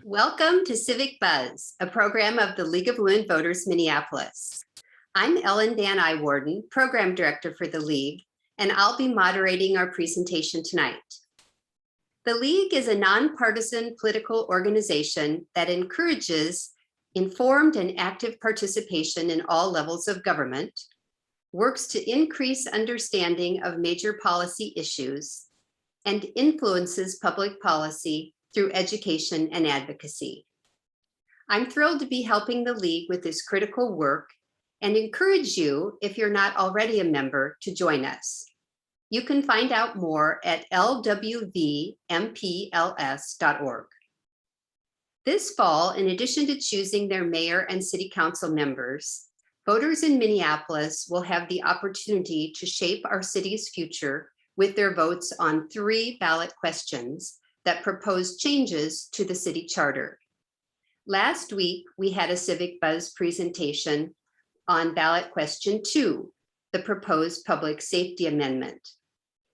Welcome to Civic Buzz, a program of the League of Women Voters Minneapolis. I'm Ellen Van Iwarden, Program Director for the League, and I'll be moderating our presentation tonight. The League is a nonpartisan political organization that encourages informed and active participation in all levels of government, works to increase understanding of major policy issues, and influences public policy through education and advocacy. I'm thrilled to be helping the League with this critical work and encourage you, if you're not already a member, to join us. You can find out more at lwvmpls.org. This fall, in addition to choosing their mayor and city council members, voters in Minneapolis will have the opportunity to shape our city's future with their votes on 3 ballot questions that propose changes to the city charter. Last week, we had a Civic Buzz presentation on ballot question 2, the proposed public safety amendment.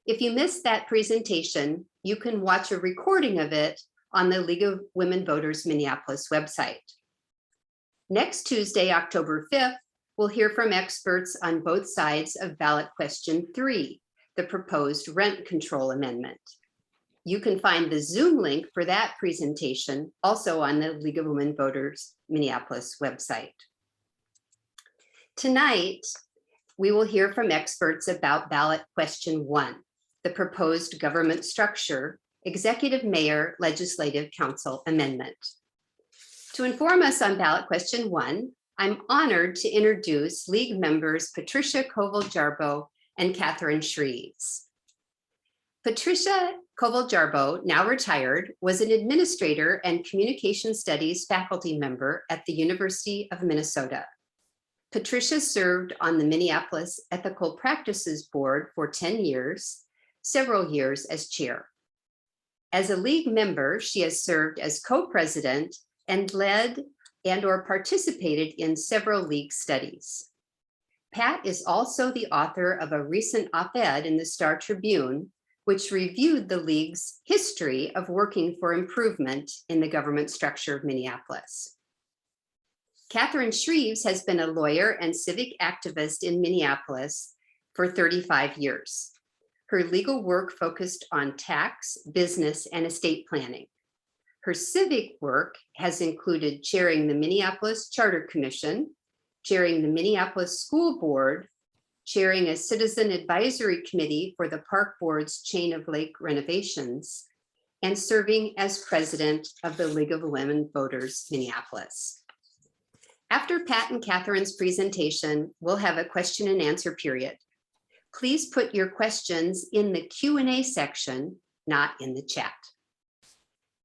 If you missed that presentation, you can watch a recording of it on the League of Women Voters Minneapolis website. Next Tuesday, October 5th, we'll hear from experts on both sides of ballot question 3, the proposed rent control amendment. You can find the Zoom link for that presentation also on the League of Women Voters Minneapolis website. Tonight, we will hear from experts about ballot question 1, the proposed government structure, executive mayor legislative council amendment. To inform us on ballot question 1, I'm honored to introduce League members Patricia Koval-Jarboe and Catherine Shreves. Patricia Koval-Jarboe, now retired, was an administrator and communication studies faculty member at the University of Minnesota. Patricia served on the Minneapolis Ethical Practices Board for 10 years, several years as chair. As a League member, she has served as co-president and led and/or participated in several League studies. Pat is also the author of a recent op-ed in the Star Tribune, which reviewed the League's history of working for improvement in the government structure of Minneapolis. Catherine Shreves has been a lawyer and civic activist in Minneapolis for 35 years. Her legal work focused on tax, business, and estate planning. Her civic work has included chairing the Minneapolis Charter Commission, chairing the Minneapolis School Board, chairing a citizen advisory committee for the Park Board's chain of lake renovations, and serving as president of the League of Women Voters Minneapolis. After Pat and Catherine's presentation, we'll have a question and answer period. Please put your questions in the Q&A section, not in the chat.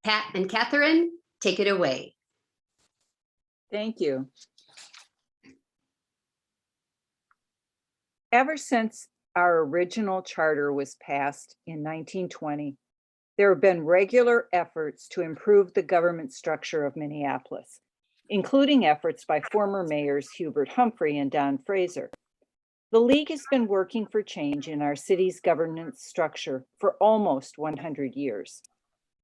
Pat and Catherine, take it away. Thank you. Ever since our original charter was passed in 1920, there have been regular efforts to improve the government structure of Minneapolis, including efforts by former mayors Hubert Humphrey and Don Fraser. The League has been working for change in our city's governance structure for almost 100 years.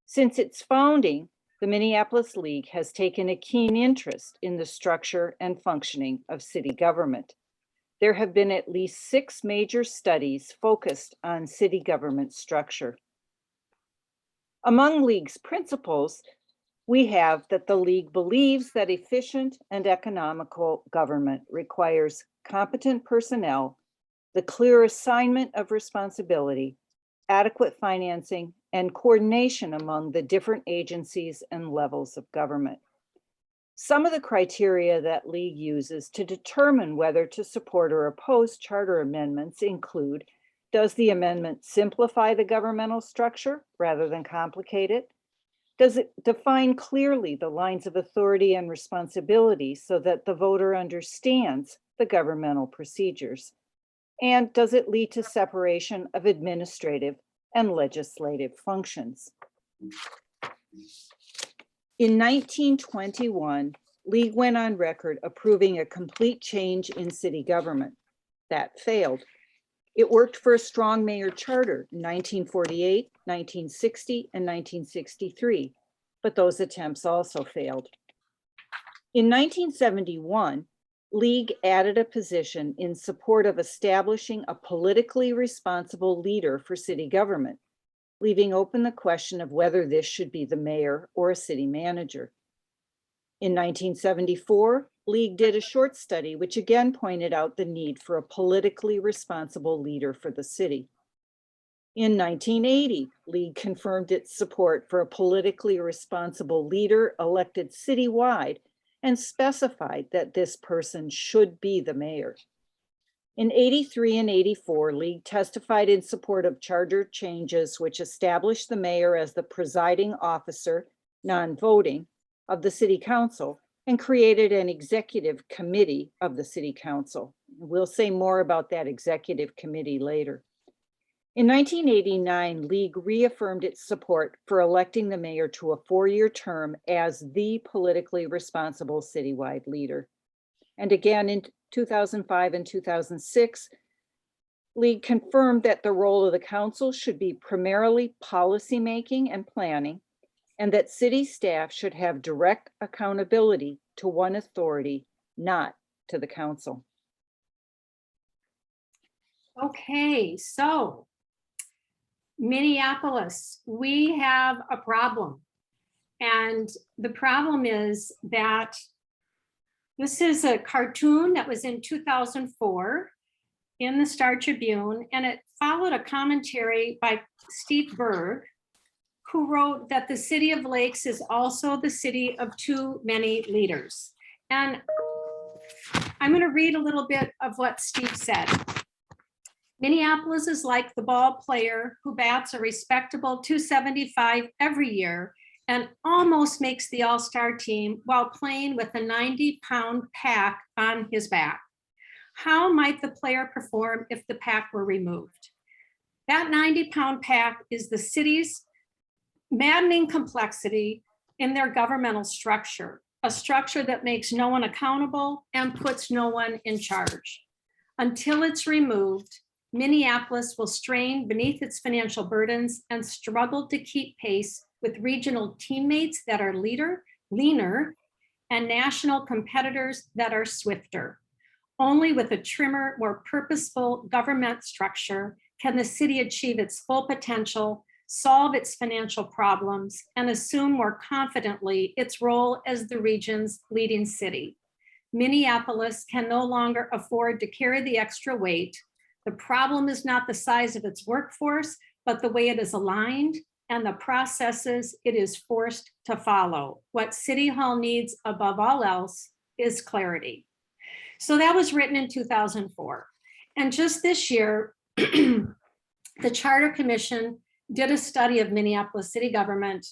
Since its founding, the Minneapolis League has taken a keen interest in the structure and functioning of city government. There have been at least 6 major studies focused on city government structure. Among League's principles, we have that the League believes that efficient and economical government requires competent personnel, the clear assignment of responsibility, adequate financing, and coordination among the different agencies and levels of government. Some of the criteria that League uses to determine whether to support or oppose charter amendments include: does the amendment simplify the governmental structure rather than complicate it? Does it define clearly the lines of authority and responsibility so that the voter understands the governmental procedures? And does it lead to separation of administrative and legislative functions? In 1921, League went on record approving a complete change in city government. That failed. It worked for a strong mayor charter in 1948, 1960, and 1963, but those attempts also failed. In 1971, League added a position in support of establishing a politically responsible leader for city government, leaving open the question of whether this should be the mayor or a city manager. In 1974, League did a short study which again pointed out the need for a politically responsible leader for the city. In 1980, League confirmed its support for a politically responsible leader elected citywide and specified that this person should be the mayor. In 83 and 84, League testified in support of charter changes which established the mayor as the presiding officer, non-voting, of the city council and created an executive committee of the city council. We'll say more about that executive committee later. In 1989, League reaffirmed its support for electing the mayor to a 4-year term as the politically responsible citywide leader. And again in 2005 and 2006, League confirmed that the role of the council should be primarily policymaking and planning, and that city staff should have direct accountability to one authority, not to the council. Okay, so Minneapolis, we have a problem. And the problem is that this is a cartoon that was in 2004 in the Star Tribune, and it followed a commentary by Steve Berg, who wrote that the city of Lakes is also the city of too many leaders. And I'm going to read a little bit of what Steve said. Minneapolis is like the ball player who bats a respectable .275 every year and almost makes the all-star team while playing with a 90-pound pack on his back. How might the player perform if the pack were removed? That 90-pound pack is the city's maddening complexity in their governmental structure, a structure that makes no one accountable and puts no one in charge. Until it's removed, Minneapolis will strain beneath its financial burdens and struggle to keep pace with regional teammates that are leaner, and national competitors that are swifter. Only with a trimmer, more purposeful government structure can the city achieve its full potential, solve its financial problems, and assume more confidently its role as the region's leading city. Minneapolis can no longer afford to carry the extra weight. The problem is not the size of its workforce, but the way it is aligned and the processes it is forced to follow. What City Hall needs above all else is clarity. So that was written in 2004. And just this year, the Charter Commission did a study of Minneapolis city government,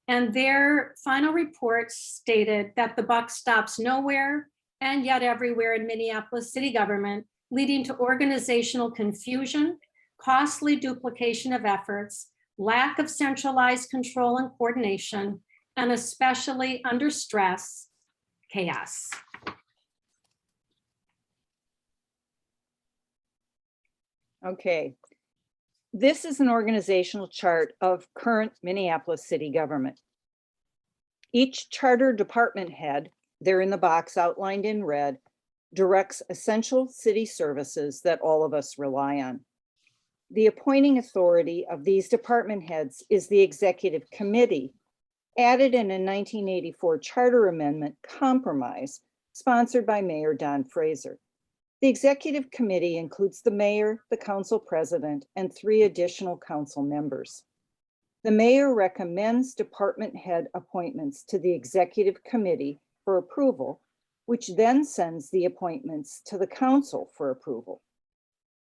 and their final report stated that the buck stops nowhere and yet everywhere in Minneapolis city government, leading to organizational confusion, costly duplication of efforts, lack of centralized control and coordination, and especially under stress, chaos. Okay. This is an organizational chart of current Minneapolis city government. Each charter department head, there in the box outlined in red, directs essential city services that all of us rely on. The appointing authority of these department heads is the executive committee, added in a 1984 charter amendment compromise sponsored by Mayor Don Fraser. The executive committee includes the mayor, the council president, and 3 additional council members. The mayor recommends department head appointments to the executive committee for approval, which then sends the appointments to the council for approval.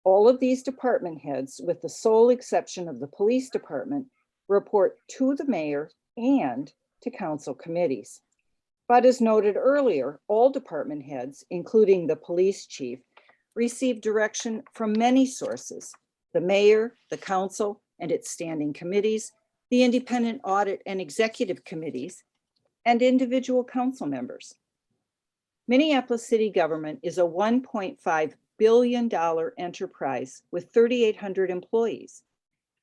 All of these department heads, with the sole exception of the police department, report to the mayor and to council committees. But as noted earlier, all department heads, including the police chief, receive direction from many sources: the mayor, the council and its standing committees, the independent audit and executive committees, and individual council members. Minneapolis city government is a $1.5 billion enterprise with 3,800 employees,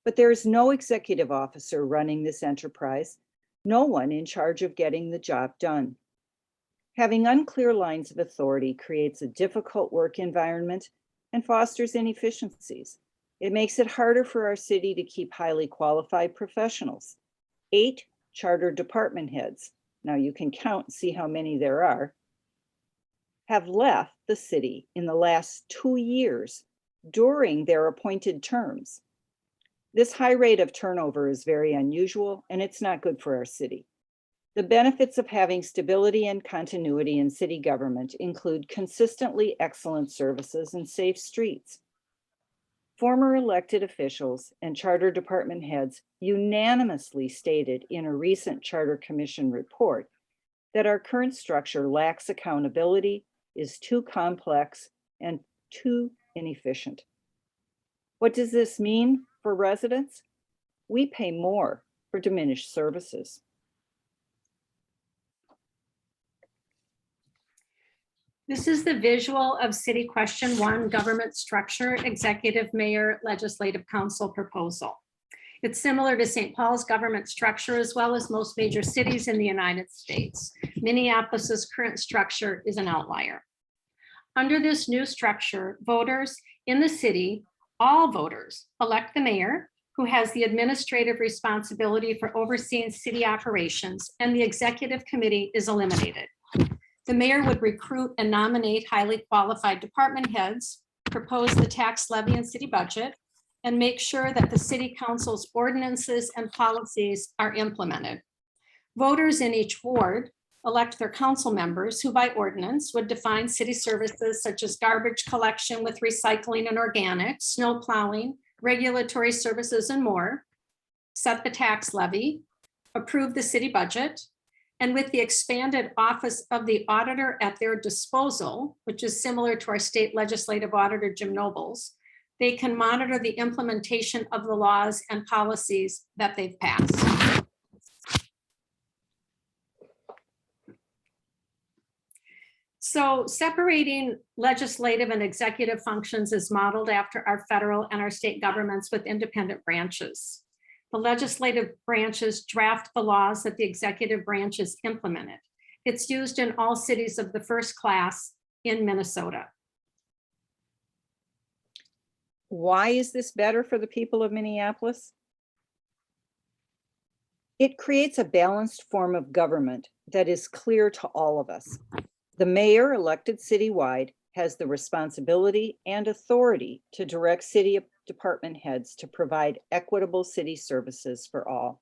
but there is no executive officer running this enterprise, no one in charge of getting the job done. Having unclear lines of authority creates a difficult work environment and fosters inefficiencies. It makes it harder for our city to keep highly qualified professionals. 8 charter department heads, now you can count and see how many there are, have left the city in the last 2 years during their appointed terms. This high rate of turnover is very unusual, and it's not good for our city. The benefits of having stability and continuity in city government include consistently excellent services and safe streets. Former elected officials and charter department heads unanimously stated in a recent Charter Commission report that our current structure lacks accountability, is too complex, and too inefficient. What does this mean for residents? We pay more for diminished services. This is the visual of City Question 1, Government Structure, Executive Mayor, Legislative Council proposal. It's similar to St. Paul's government structure as well as most major cities in the United States. Minneapolis's current structure is an outlier. Under this new structure, voters in the city, all voters, elect the mayor, who has the administrative responsibility for overseeing city operations, and the executive committee is eliminated. The mayor would recruit and nominate highly qualified department heads, propose the tax levy and city budget, and make sure that the city council's ordinances and policies are implemented. Voters in each ward elect their council members who by ordinance would define city services such as garbage collection with recycling and organics, snow plowing, regulatory services, and more, set the tax levy, approve the city budget, and with the expanded office of the auditor at their disposal, which is similar to our state legislative auditor, Jim Nobles, they can monitor the implementation of the laws and policies that they've passed. So separating legislative and executive functions is modeled after our federal and our state governments with independent branches. The legislative branches draft the laws that the executive branch is implemented. It's used in all cities of the first class in Minnesota. Why is this better for the people of Minneapolis? It creates a balanced form of government that is clear to all of us. The mayor, elected citywide, has the responsibility and authority to direct city department heads to provide equitable city services for all.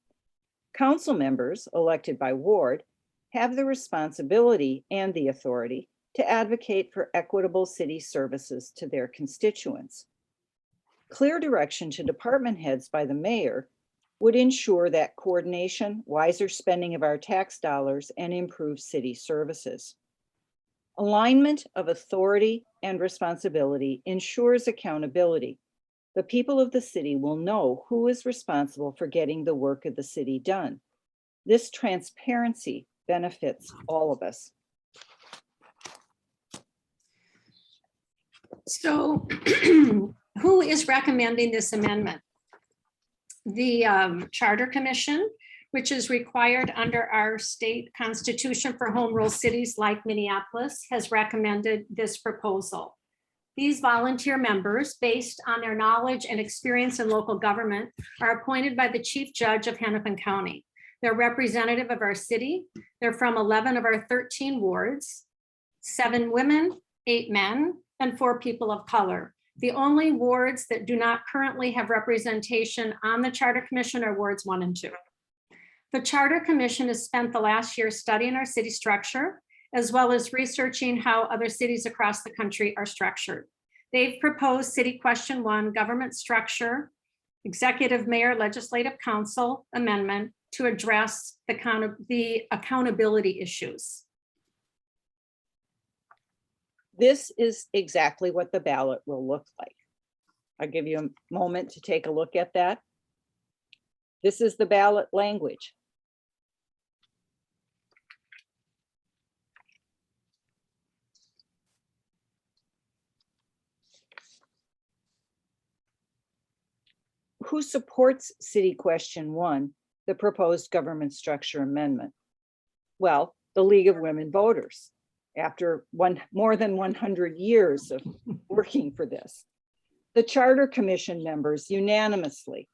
Council members, elected by ward, have the responsibility and the authority to advocate for equitable city services to their constituents. Clear direction to department heads by the mayor would ensure that coordination, wiser spending of our tax dollars, and improved city services. Alignment of authority and responsibility ensures accountability. The people of the city will know who is responsible for getting the work of the city done. This transparency benefits all of us. So who is recommending this amendment? The Charter Commission, which is required under our state constitution for home rule cities like Minneapolis, has recommended this proposal. These volunteer members, based on their knowledge and experience in local government, are appointed by the chief judge of Hennepin County. They're representative of our city. They're from 11 of our 13 wards, 7 women, 8 men, and 4 people of color. The only wards that do not currently have representation on the Charter Commission are wards 1 and 2. The Charter Commission has spent the last year studying our city structure, as well as researching how other cities across the country are structured. They've proposed City Question 1, Government Structure, Executive Mayor, Legislative Council Amendment to address the accountability issues. This is exactly what the ballot will look like. I'll give you a moment to take a look at that. This is the ballot language. Who supports City Question 1 the proposed government structure amendment? Well, the League of Women Voters, after more than 100 years of working for this. The Charter Commission members unanimously,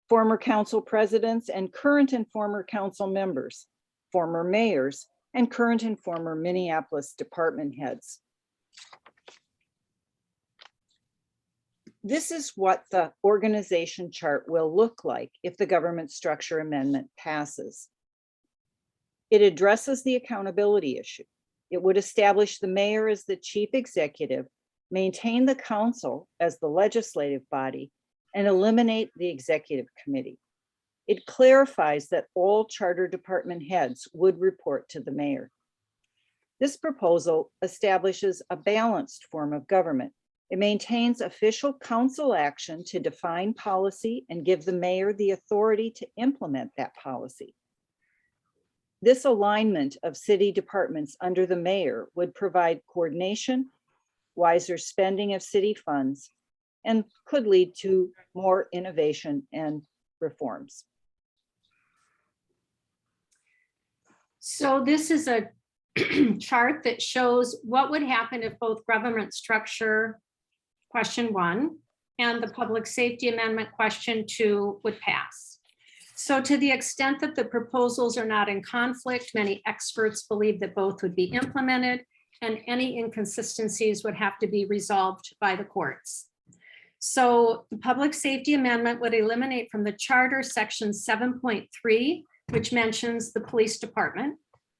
former council presidents and current and former council members, former mayors, and current and former Minneapolis department heads. This is what the organization chart will look like if the government structure amendment passes. It addresses the accountability issue. It would establish the mayor as the chief executive, maintain the council as the legislative body, and eliminate the executive committee. It clarifies that all charter department heads would report to the mayor. This proposal establishes a balanced form of government. It maintains official council action to define policy and give the mayor the authority to implement that policy. This alignment of city departments under the mayor would provide coordination, wiser spending of city funds, and could lead to more innovation and reforms. So this is a chart that shows what would happen if both government structure question 1 and the public safety amendment question 2 would pass. So to the extent that the proposals are not in conflict, many experts believe that both would be implemented and any inconsistencies would have to be resolved by the courts. So the public safety amendment would eliminate from the charter section 7.3, which mentions the police department,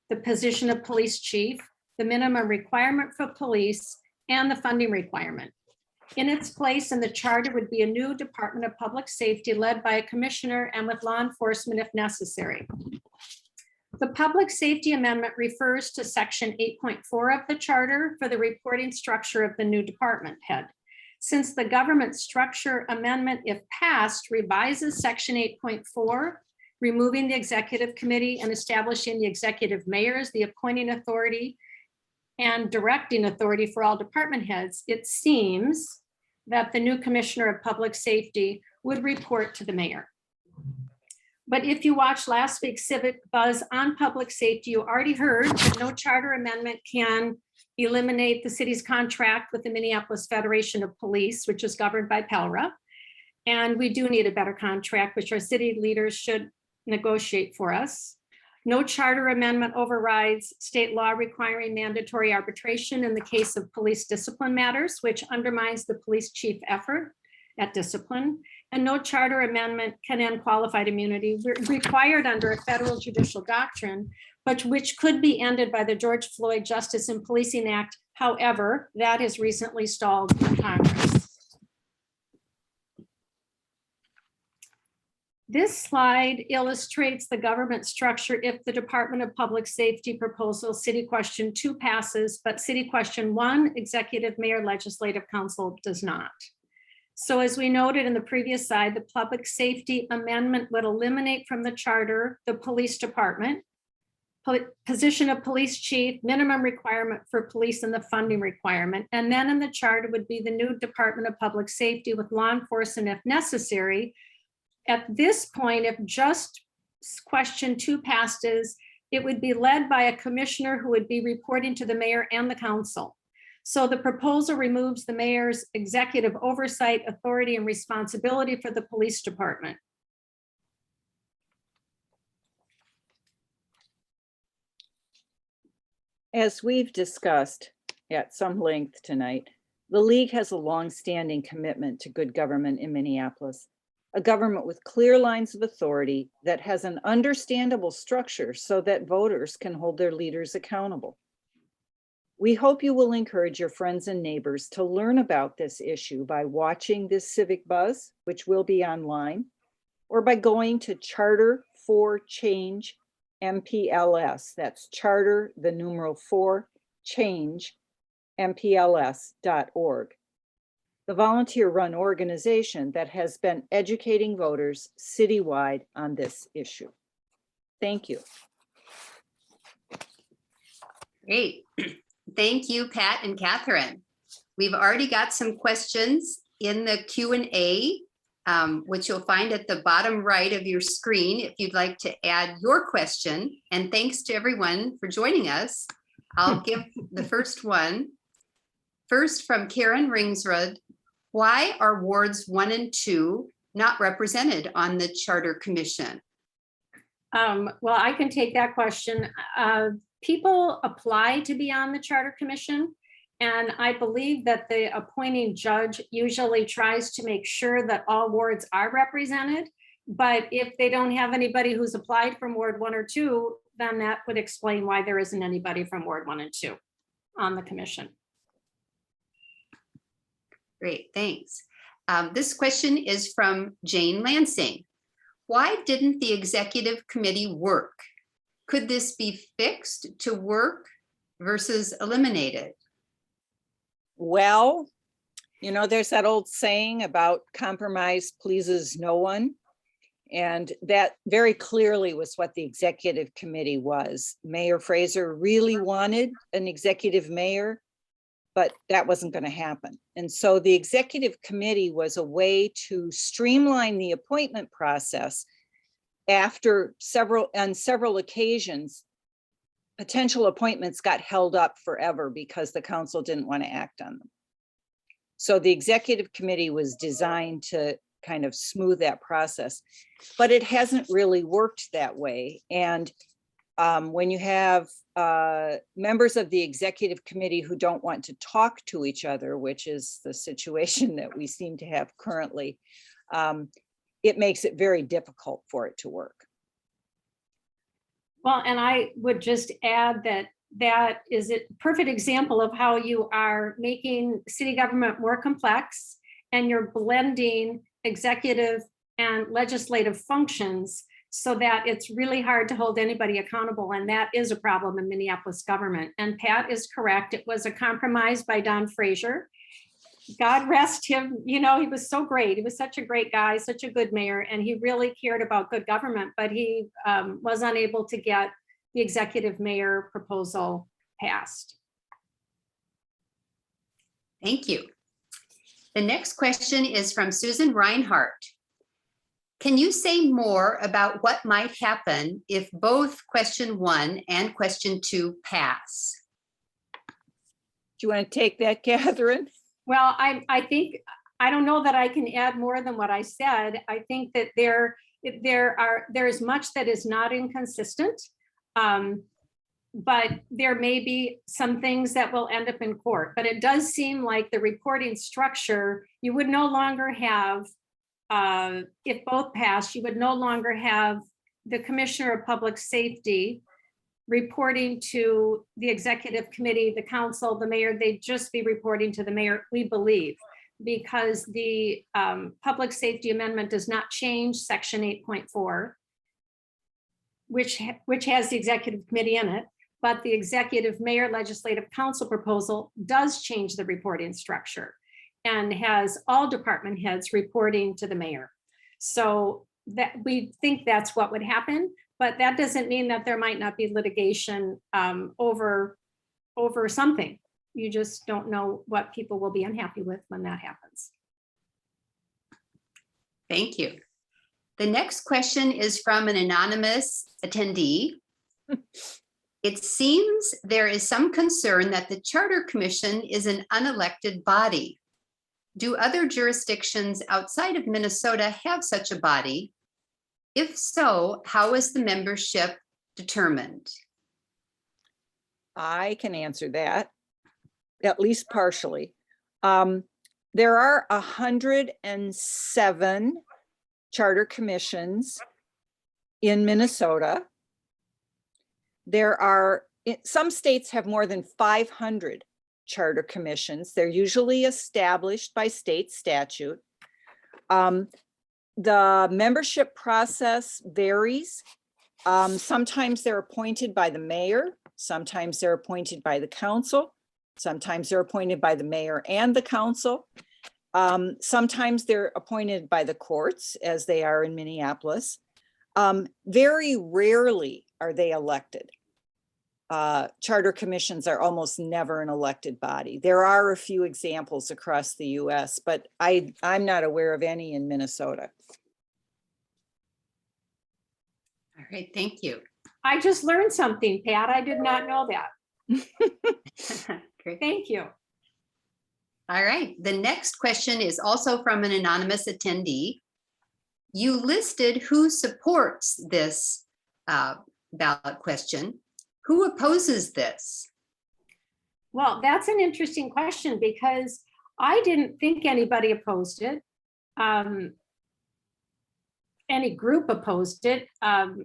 the position of police chief, the minimum requirement for police, and the funding requirement. In its place in the charter would be a new Department of Public Safety led by a commissioner and with law enforcement if necessary. The public safety amendment refers to section 8.4 of the charter for the reporting structure of the new department head. Since the government structure amendment, if passed, revises section 8.4, removing the executive committee and establishing the executive mayor as the appointing authority and directing authority for all department heads, it seems that the new commissioner of public safety would report to the mayor. But if you watched last week's Civic Buzz on public safety, you already heard that no charter amendment can eliminate the city's contract with the Minneapolis Federation of Police, which is governed by PELRA. And we do need a better contract, which our city leaders should negotiate for us. No charter amendment overrides state law requiring mandatory arbitration in the case of police discipline matters, which undermines the police chief effort at discipline. And no charter amendment can end qualified immunity required under a federal judicial doctrine, but which could be ended by the George Floyd Justice in Policing Act. However, that has recently stalled in Congress. This slide illustrates the government structure if the Department of Public Safety proposal City Question 2 passes, but City Question 1, Executive Mayor Legislative Council does not. So as we noted in the previous slide, the public safety amendment would eliminate from the charter the police department, position of police chief, minimum requirement for police, and the funding requirement. And then in the charter would be the new Department of Public Safety with law enforcement if necessary. At this point, if just question 2 passes, it would be led by a commissioner who would be reporting to the mayor and the council. So the proposal removes the mayor's executive oversight, authority, and responsibility for the police department. As we've discussed at some length tonight, the League has a long-standing commitment to good government in Minneapolis, a government with clear lines of authority that has an understandable structure so that voters can hold their leaders accountable. We hope you will encourage your friends and neighbors to learn about this issue by watching this Civic Buzz, which will be online, or by going to Charter for Change MPLS. That's Charter, the numeral 4, Change, MPLS.org. The volunteer-run organization that has been educating voters citywide on this issue. Thank you. Great. Thank you, Pat and Catherine. We've already got some questions in the Q&A which you'll find at the bottom right of your screen if you'd like to add your question. And thanks to everyone for joining us. I'll give the first one. First, from Karen Ringsrud, why are wards 1 and 2 not represented on the Charter Commission? Well, I can take that question. People apply to be on the Charter Commission, and I believe that the appointing judge usually tries to make sure that all wards are represented. But if they don't have anybody who's applied from Ward 1 or 2, then that would explain why there isn't anybody from Ward 1 and 2 on the commission. Great, thanks. This question is from Jane Lansing. Why didn't the executive committee work? Could this be fixed to work versus eliminated? Well, you know, there's that old saying about compromise pleases no one. And that very clearly was what the executive committee was. Mayor Fraser really wanted an executive mayor, but that wasn't going to happen. And so the executive committee was a way to streamline the appointment process. After on several occasions, potential appointments got held up forever because the council didn't want to act on them. So the executive committee was designed to kind of smooth that process, but it hasn't really worked that way. And when you have members of the executive committee who don't want to talk to each other, which is the situation that we seem to have currently, it makes it very difficult for it to work. Well, and I would just add that that is a perfect example of how you are making city government more complex, and you're blending executive and legislative functions so that it's really hard to hold anybody accountable. And that is a problem in Minneapolis government. And Pat is correct. It was a compromise by Don Fraser. God rest him. You know, he was so great. He was such a great guy, such a good mayor, and he really cared about good government, but he was unable to get the executive mayor proposal passed. Thank you. The next question is from Susan Reinhardt. Can you say more about what might happen if both question 1 and question 2 pass? Do you want to take that, Catherine? Well, I think, I don't know that I can add more than what I said. I think that there is much that is not inconsistent, but there may be some things that will end up in court. But it does seem like the reporting structure, you would no longer have, if both pass, you would no longer have the Commissioner of Public Safety reporting to the executive committee, the council, the mayor. They'd just be reporting to the mayor, we believe, because the public safety amendment does not change section 8.4, which has the executive committee in it, but the executive mayor legislative council proposal does change the reporting structure and has all department heads reporting to the mayor. So that we think that's what would happen. But that doesn't mean that there might not be litigation over something. You just don't know what people will be unhappy with when that happens. Thank you. The next question is from an anonymous attendee. It seems there is some concern that the Charter Commission is an unelected body. Do other jurisdictions outside of Minnesota have such a body? If so, how is the membership determined? I can answer that, at least partially. There are 107 charter commissions in Minnesota. There are, some states have more than 500 charter commissions. They're usually established by state statute. The membership process varies. Sometimes they're appointed by the mayor, sometimes they're appointed by the council, sometimes they're appointed by the mayor and the council. Sometimes they're appointed by the courts, as they are in Minneapolis. Very rarely are they elected. charter commissions are almost never an elected body. There are a few examples across the US, but I'm not aware of any in Minnesota. All right, thank you. I just learned something, Pat. I did not know that. Great. Thank you. All right, the next question is also from an anonymous attendee. You listed who supports this ballot question. Who opposes this? Well, that's an interesting question because I didn't think anybody opposed it. Any group opposed it.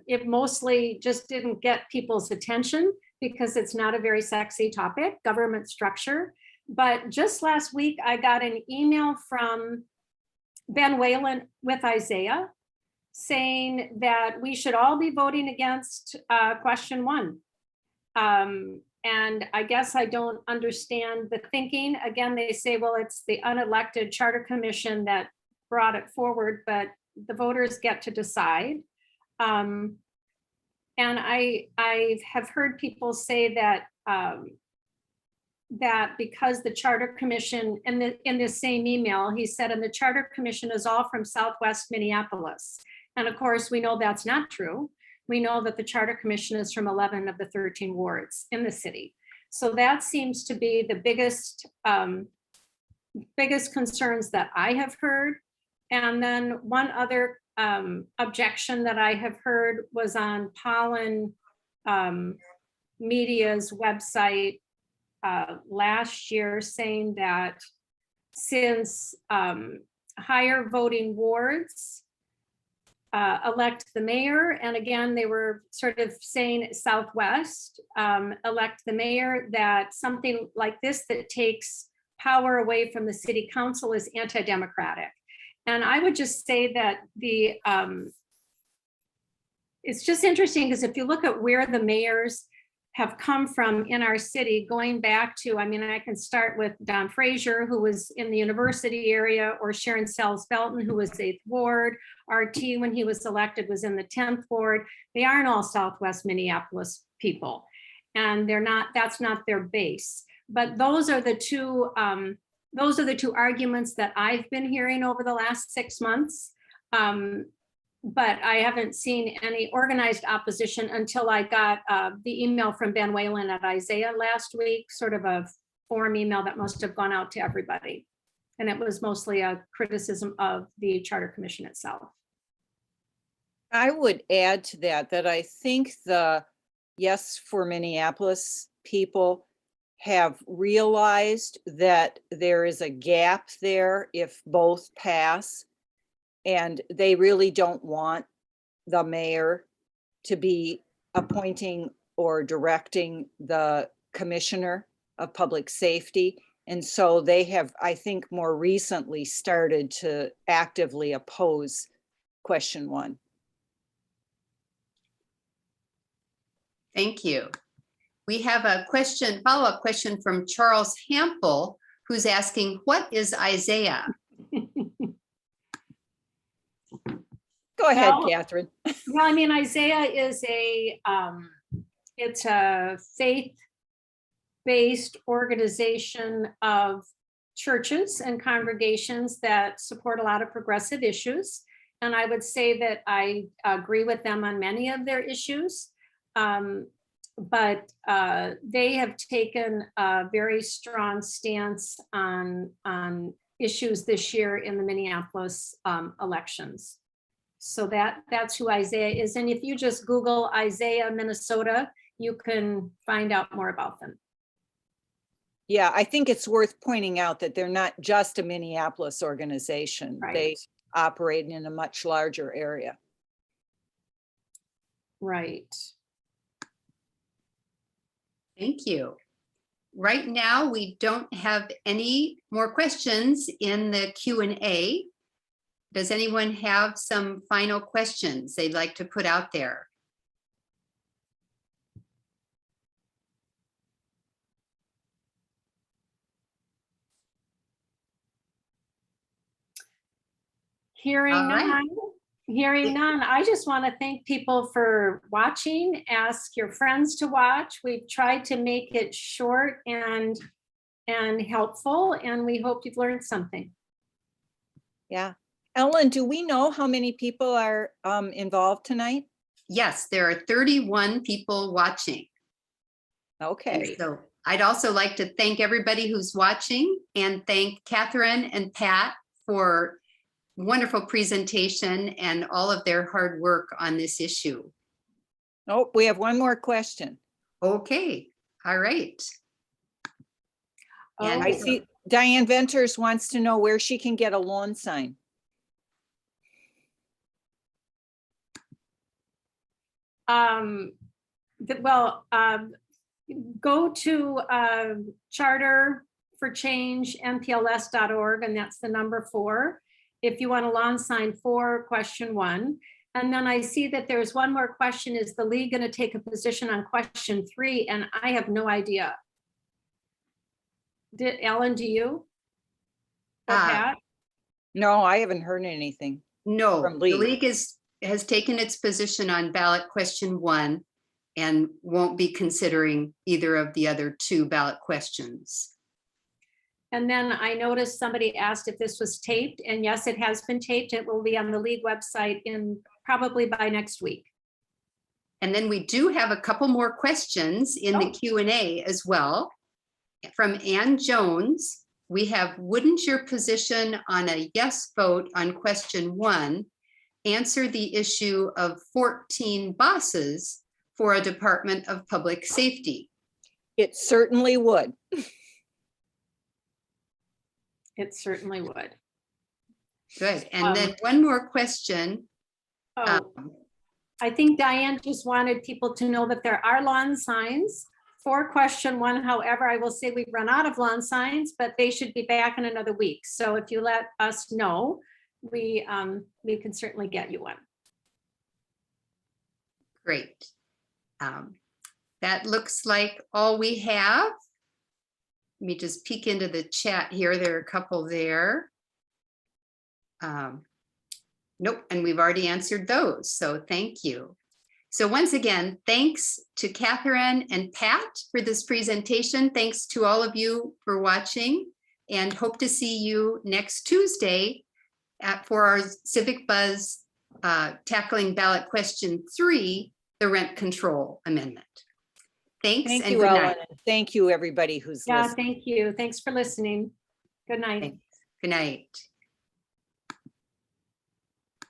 It mostly just didn't get people's attention because it's not a very sexy topic, government structure. But just last week, I got an email from Ben Whalen with Isaiah saying that we should all be voting against question 1. And I guess I don't understand the thinking. Again, they say, well, it's the unelected charter commission that brought it forward, but the voters get to decide. And I have heard people say that that because the charter commission, in this same email, he said, and the charter commission is all from Southwest Minneapolis. And of course, we know that's not true. We know that the charter commission is from 11 of the 13 wards in the city. So that seems to be the biggest concerns that I have heard. And then one other objection that I have heard was on Pollen Media's website last year, saying that since higher voting wards elect the mayor, and again, they were sort of saying Southwest elect the mayor, that something like this that takes power away from the city council is anti-democratic. And I would just say that it's just interesting because if you look at where the mayors have come from in our city, going back to, I mean, I can start with Don Frazier, who was in the university area, or Sharon Sells Belton, who was 8th Ward. RT, when he was elected, was in the 10th Ward. They aren't all Southwest Minneapolis people, and that's not their base. But those are the two arguments that I've been hearing over the last 6 months. But I haven't seen any organized opposition until I got the email from Ben Whalen at Isaiah last week, sort of a form email that must have gone out to everybody. And it was mostly a criticism of the Charter Commission itself. I would add to that I think the Yes for Minneapolis people have realized that there is a gap there if both pass. And they really don't want the mayor to be appointing or directing the commissioner of public safety. And so they have, I think, more recently started to actively oppose question 1. Thank you. We have a question, follow-up question from Charles Hampel, who's asking, what is Isaiah? Go ahead, Well, Catherine. Well, I mean, Isaiah is it's a faith-based organization of churches and congregations that support a lot of progressive issues. And I would say that I agree with them on many of their issues. But they have taken a very strong stance on issues this year in the Minneapolis elections. So that's who Isaiah is. And if you just Google Isaiah, Minnesota, you can find out more about them. Yeah, I think it's worth pointing out that they're not just a Minneapolis organization. Right. They operate in a much larger area. Right. Thank you. Right now, we don't have any more questions in the Q&A. Does anyone have some final questions they'd like to put out there? Hearing All right. none, Hearing none, I just want to thank people for watching. Ask your friends to watch. We've tried to make it short and helpful, and we hope you've learned something. Yeah. Ellen, do we know how many people are involved tonight? Yes, there are 31 people watching. And Okay. so I'd also like to thank everybody who's watching and thank Catherine and Pat for wonderful presentation and all of their hard work on this issue. Oh, we have one more question. Okay, all right. And I see Diane Venters wants to know where she can get a loan sign. Go to Charter for Change, mpls.org, and that's the number 4. If you want a lawn sign for question 1. And then I see that there's one more question. Is the league going to take a position on question 3? And I have no idea. Ellen, do you? Or Pat? No, I haven't heard anything. no, From the League. league has taken its position on ballot question 1 and won't be considering either of the other 2 ballot questions. And then I noticed somebody asked if this was taped, and yes, it has been taped. It will be on the league website probably by next week. And then we do have a couple more questions in the Q&A as well. From Ann Jones, we have, wouldn't your position on a yes vote on question 1 answer the issue of 14 bosses for a Department of Public Safety? It certainly would. It certainly would. Good. And then one more question. I think Diane just wanted people to know that there are lawn signs for question 1. However, I will say we've run out of lawn signs, but they should be back in another week. So if you let us know, we can certainly get you one. Great. That looks like all we have. Let me just peek into the chat here. There are a couple there. Nope, and we've already answered those, so thank you. So once again, thanks to Catherine and Pat for this presentation. Thanks to all of you for watching, and hope to see you next Tuesday for our Civic Buzz tackling ballot question 3, the rent control amendment. Thanks. Thank and you, good Ellen. night. And thank you, everybody who's Yeah, listening. thank you. Thanks for listening. Good night. Thanks. Good night.